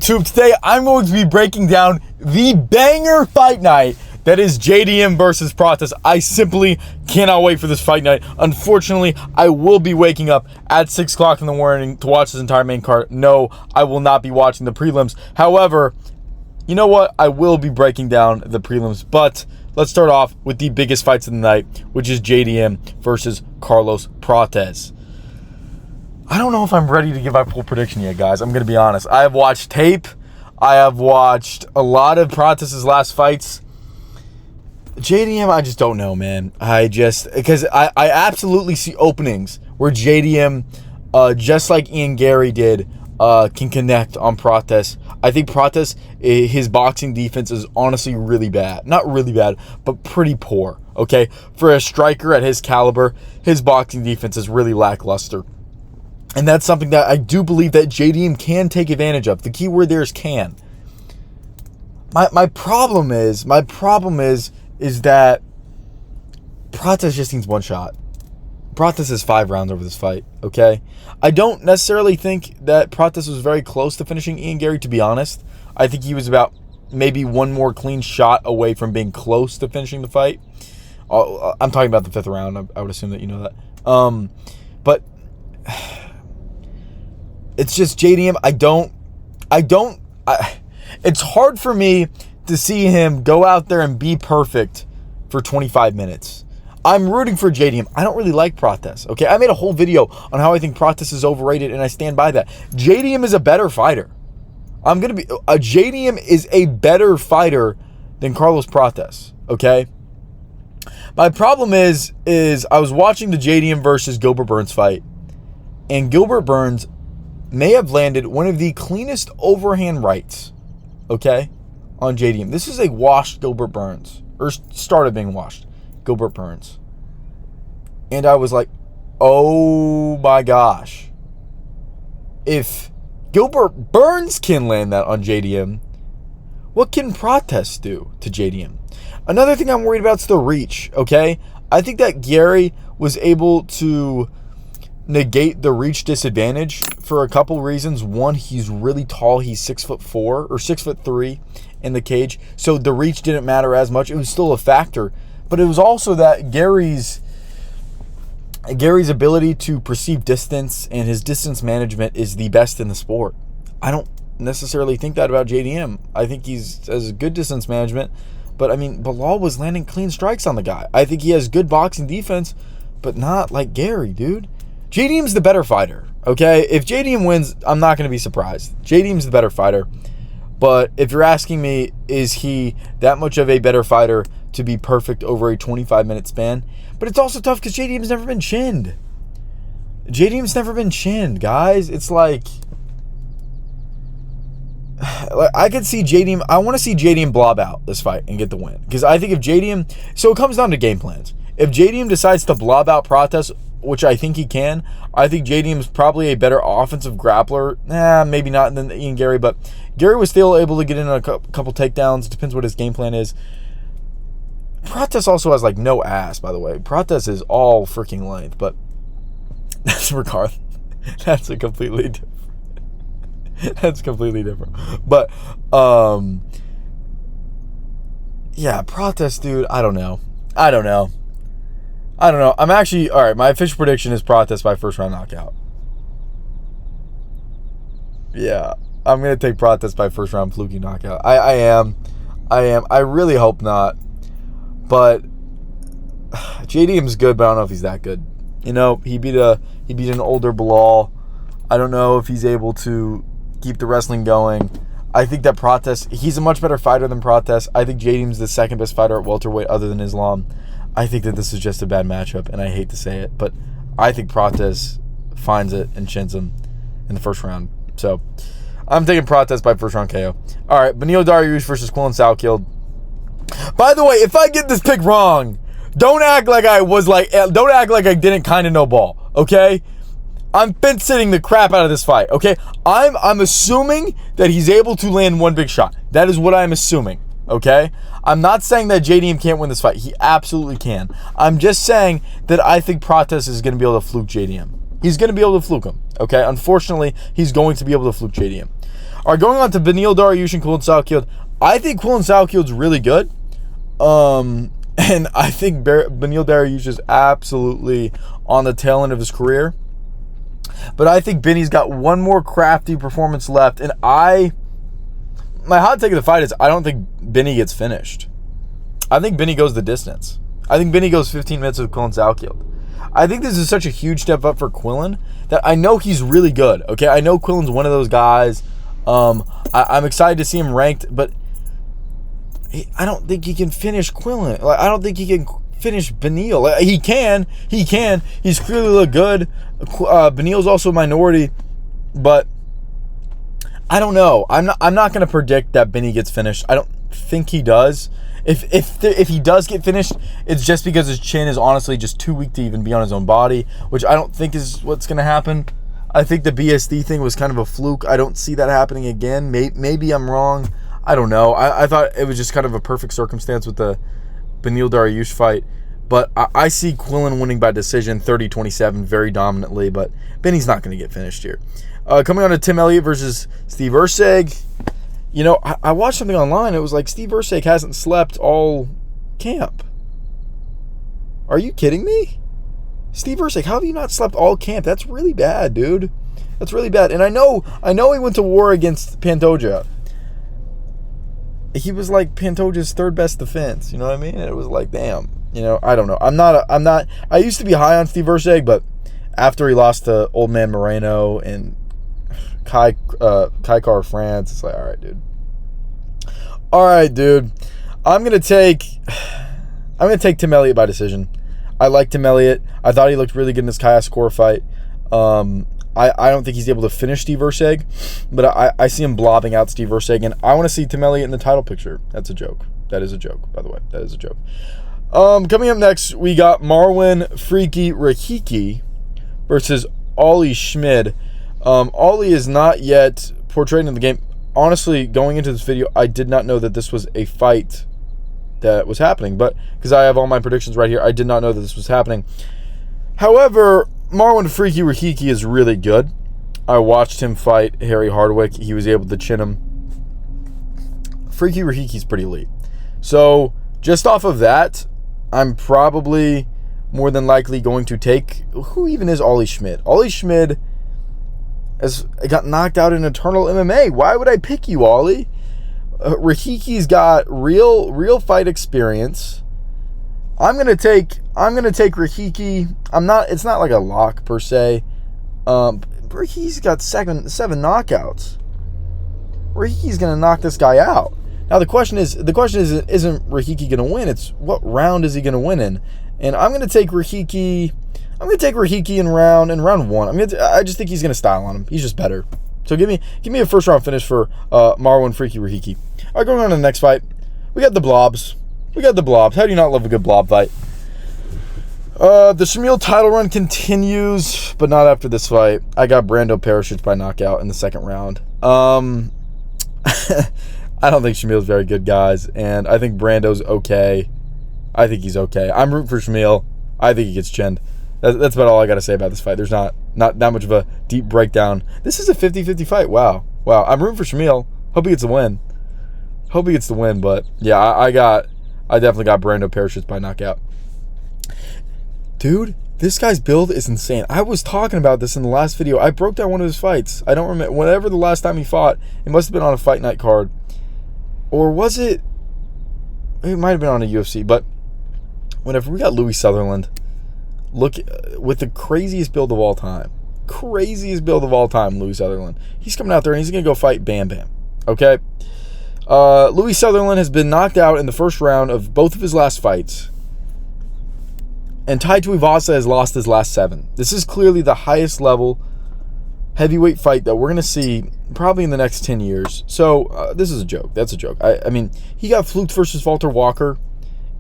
YouTube. Today, I'm going to be breaking down the banger fight night that is JDM versus Prates. I simply cannot wait for this fight night. Unfortunately, I will be waking up at 6 o'clock in the morning to watch this entire main card. No, I will not be watching the prelims. However, you know what? I will be breaking down the prelims, but let's start off with the biggest fights of the night, which is JDM versus Carlos Prates. I don't know if I'm ready to give my full prediction yet, guys. I'm going to be honest. I have watched tape. I have watched a lot of Prates' last fights. JDM, I just don't know, man. Because I absolutely see openings where JDM, just like Ian Gary did, can connect on Prates. I think Prates, his boxing defense is honestly really bad. Not really bad, but pretty poor, okay? For a striker at his caliber, his boxing defense is really lackluster. And that's something that I do believe that JDM can take advantage of. The key word there is can. My problem is that Prates just needs one shot. Prates has 5 rounds over this fight, okay? I don't necessarily think that Prates was very close to finishing Ian Gary, to be honest. I think he was about maybe one more clean shot away from being close to finishing the fight. I'm talking about the 5th round. I would assume that you know that. But it's just JDM. It's hard for me to see him go out there and be perfect for 25 minutes. I'm rooting for JDM. I don't really like Prates, okay? I made a whole video on how I think Prates is overrated, and I stand by that. JDM is a better fighter. JDM is a better fighter than Carlos Prates, okay? My problem is I was watching the JDM versus Gilbert Burns fight, and Gilbert Burns may have landed one of the cleanest overhand rights, okay, on JDM. This is a washed Gilbert Burns, or started being washed Gilbert Burns. And I was like, oh my gosh. If Gilbert Burns can land that on JDM, what can Prates do to JDM? Another thing I'm worried about is the reach, okay? I think that Gary was able to negate the reach disadvantage for a couple reasons. One, he's really tall. He's 6'4" or 6'3" in the cage. So the reach didn't matter as much. It was still a factor. But it was also that Gary's ability to perceive distance and his distance management is the best in the sport. I don't necessarily think that about JDM. I think he's has good distance management. But, I mean, Bilal was landing clean strikes on the guy. I think he has good boxing defense, but not like Gary, dude. JDM's the better fighter, okay? If JDM wins, I'm not going to be surprised. JDM's the better fighter. But if you're asking me, is he that much of a better fighter to be perfect over a 25-minute span? But it's also tough because JDM's never been chinned. JDM's never been chinned, guys. It's like I could see JDM. I want to see JDM blob out this fight and get the win. Because I think if JDM... So it comes down to game plans. If JDM decides to blob out Prates, which I think he can, I think JDM is probably a better offensive grappler. Maybe not than Ian Gary, but Gary was still able to get in a couple takedowns. It depends what his game plan is. Prates also has, like, no ass, by the way. Prates is all freaking length, but that's regardless. That's completely different. But, yeah, Prates, dude, I don't know. I'm actually... All right, my official prediction is Prates by first-round knockout. Yeah, I'm going to take Prates by first-round fluky knockout. I am. I really hope not. But JDM's good, but I don't know if he's that good. You know, he beat an older Bilal. I don't know if he's able to keep the wrestling going. I think that Prates... He's a much better fighter than Prates. I think JDM's the second-best fighter at welterweight other than Islam. I think that this is just a bad matchup, and I hate to say it, but I think Prates finds it and chins him in the first round. So, I'm taking Prates by first round KO. All right, Beneil Dariush versus Quillen Salkeld. By the way, if I get this pick wrong, don't act like I didn't kind of know ball, okay? I'm fence sitting the crap out of this fight, okay? I'm assuming that he's able to land one big shot. That is what I'm assuming. Okay? I'm not saying that JDM can't win this fight. He absolutely can. I'm just saying that I think Prates is going to be able to fluke JDM. He's going to be able to fluke him. Okay? Unfortunately, he's going to be able to fluke JDM. All right, going on to Beneil Dariush and Quillen Salkeld. I think Quillen Salkeld's really good. And I think Beneil Dariush is absolutely on the tail end of his career. But I think Benny's got one more crafty performance left. And my hot take of the fight is I don't think Benny gets finished. I think Benny goes the distance. I think Benny goes 15 minutes with Quillen Salkeld. I think this is such a huge step up for Quillen that I know he's really good. Okay, I know Quillen's one of those guys. I'm excited to see him ranked, but I don't think he can finish Quillen. Like, I don't think he can finish Beneil. Like, he can. He's clearly looked good. Beneil's also a minority, but I don't know. I'm not going to predict that Benny gets finished. I don't think he does. If he does get finished, it's just because his chin is honestly just too weak to even be on his own body, which I don't think is what's going to happen. I think the BSD thing was kind of a fluke. I don't see that happening again. Maybe I'm wrong. I don't know. I thought it was just kind of a perfect circumstance with the Beneil Dariush fight. But I see Quillen winning by decision, 30-27, very dominantly. But Benny's not going to get finished here. Coming on to Tim Elliott versus Steve Erceg. You know, I watched something online. It was like Steve Erceg hasn't slept all camp. Are you kidding me? Steve Erceg, how have you not slept all camp? That's really bad, dude. That's really bad. And I know he went to war against Pantoja. He was like Pantoja's third best defense. You know what I mean? And it was like, damn. You know, I don't know. I'm not. I used to be high on Steve Erceg, but after he lost to Old Man Moreno and Kai Car France, it's like, all right, dude. I'm gonna take Tim Elliott by decision. I like Tim Elliott. I thought he looked really good in this Kai Score fight. I don't think he's able to finish Steve Erceg, but I see him blobbing out Steve Erceg, and I want to see Tim Elliott in the title picture. That's a joke. That is a joke, by the way. That is a joke. Coming up next, we got Marwin Freaky Rahiki versus Ollie Schmid. Ollie is not yet portrayed in the game. Honestly, going into this video, I did not know that this was a fight that was happening, but because I have all my predictions right here, I did not know that this was happening. However, Marwin Freaky Rahiki is really good. I watched him fight Harry Hardwick. He was able to chin him. Freaky Rahiki's pretty elite. So, just off of that, I'm probably more than likely going to take... Who even is Ollie Schmid? Ollie Schmid got knocked out in Eternal MMA. Why would I pick you, Ollie? Rahiki's got real fight experience. I'm gonna take Rahiki. It's not like a lock per se. Rahiki's got seven knockouts. Rahiki's gonna knock this guy out. Now the question isn't Rahiki gonna win? It's what round is he gonna win in? And I'm gonna take Rahiki. I'm gonna take Rahiki in round one. I just think he's gonna style on him. He's just better. So give me a first round finish for Marwin Freaky Rahiki. All right, going on to the next fight. We got the Blobs. How do you not love a good Blob fight? The Shamil title run continues, but not after this fight. I got Brando Parachutes by knockout in the second round. I don't think Shamil's very good, guys, and I think Brando's okay. I think he's okay. I'm rooting for Shamil. I think he gets chinned. That's about all I got to say about this fight. There's not that much of a deep breakdown. This is a 50-50 fight. Wow. I'm rooting for Shamil. Hope he gets the win. But yeah, I definitely got Brando Parachutes by knockout. Dude, this guy's build is insane. I was talking about this in the last video. I broke down one of his fights. I don't remember. Whenever the last time he fought, it must have been on a fight night card. Or was it? It might have been on a UFC. But whenever we got Louis Sutherland, look, with the craziest build of all time. Louis Sutherland. He's coming out there and he's going to go fight Bam Bam. Okay? Louis Sutherland has been knocked out in the first round of both of his last fights. And Tai Tuivasa has lost his last 7. This is clearly the highest level heavyweight fight that we're going to see probably in the next 10 years. So, this is a joke. That's a joke. I mean, he got fluked versus Walter Walker,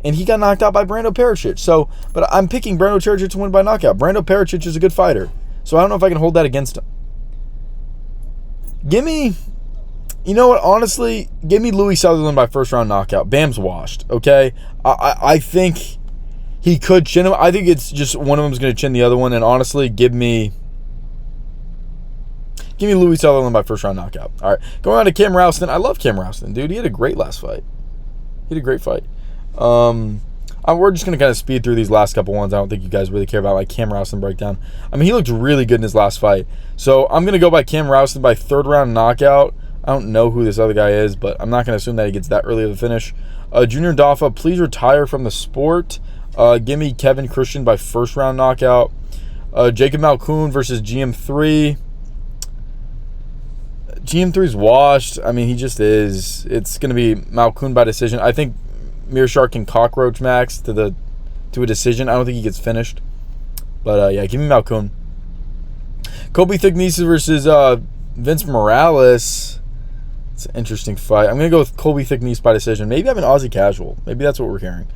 and he got knocked out by Brando Parachich. So, but I'm picking Brando Parachich to win by knockout. Brando Parachich is a good fighter. So, I don't know if I can hold that against him. You know what, honestly, give me Louis Sutherland by first round knockout. Bam's washed, okay? I think he could chin him. I think it's just one of them's going to chin the other one. And honestly, give me Give me Louis Sutherland by first round knockout. All right, going on to Cam Rouston. I love Cam Rouston, dude. He had a great last fight. He had a great fight. We're just going to kind of speed through these last couple ones. I don't think you guys really care about my Cam Rouston breakdown. I mean, he looked really good in his last fight. So I'm going to go by Cam Rouston by third round knockout. I don't know who this other guy is, but I'm not going to assume that he gets that early of a finish. Junior Daffa, please retire from the sport. Give me Kevin Christian by first round knockout. Jacob Malkoun versus GM3. GM3's washed. I mean, he just is. It's going to be Malkoun by decision. I think Mearshart can cockroach Max to a decision. I don't think he gets finished. But, yeah, give me Malkoun. Kobe Thicknesis versus Vince Morales. It's an interesting fight. I'm going to go with Colby Thickneese by decision. Maybe I'm an Aussie casual. Maybe that's what we're hearing.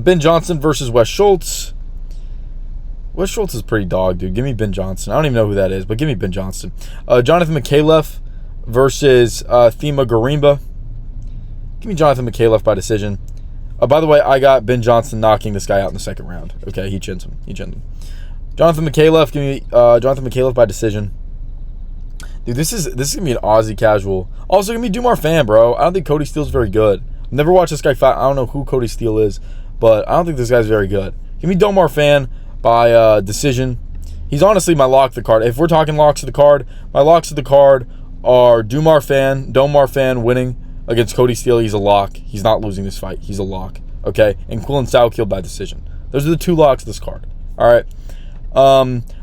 Ben Johnson versus Wes Schultz. Wes Schultz is pretty dog, dude. Give me Ben Johnson. I don't even know who that is, but give me Ben Johnson. Jonathan Mikhailov versus Thema Garimba. Give me Jonathan Mikhailov by decision. By the way, I got Ben Johnson knocking this guy out in the second round. Okay, he chins him. Jonathan Mikhailov, give me Jonathan Mikhailov by decision. Dude, this is gonna be an Aussie casual. Also, gonna be Dumar Fan, bro. I don't think Cody Steele's very good. I've never watched this guy fight. I don't know who Cody Steele is, but I don't think this guy's very good. Give me Domar Fan by decision. He's honestly my lock of the card. If we're talking locks of the card, my locks of the card are Domar Fan winning against Cody Steele. He's a lock. He's not losing this fight. He's a lock. Okay? And Quillen Saukiel by decision. Those are the two locks of this card. All right.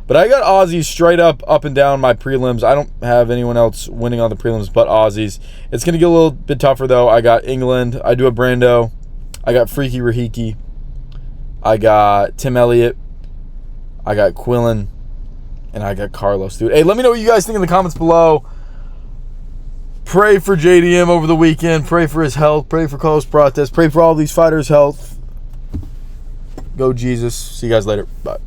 But I got Aussies straight up and down my prelims. I don't have anyone else winning on the prelims but Aussies. It's going to get a little bit tougher, though. I got England. I do a Brando. I got Freaky Rahiki. I got Tim Elliott. I got Quillen. And I got Carlos, dude. Hey, let me know what you guys think in the comments below. Pray for JDM over the weekend. Pray for his health. Pray for Carlos Prates. Pray for all these fighters' health. Go Jesus. See you guys later. Bye.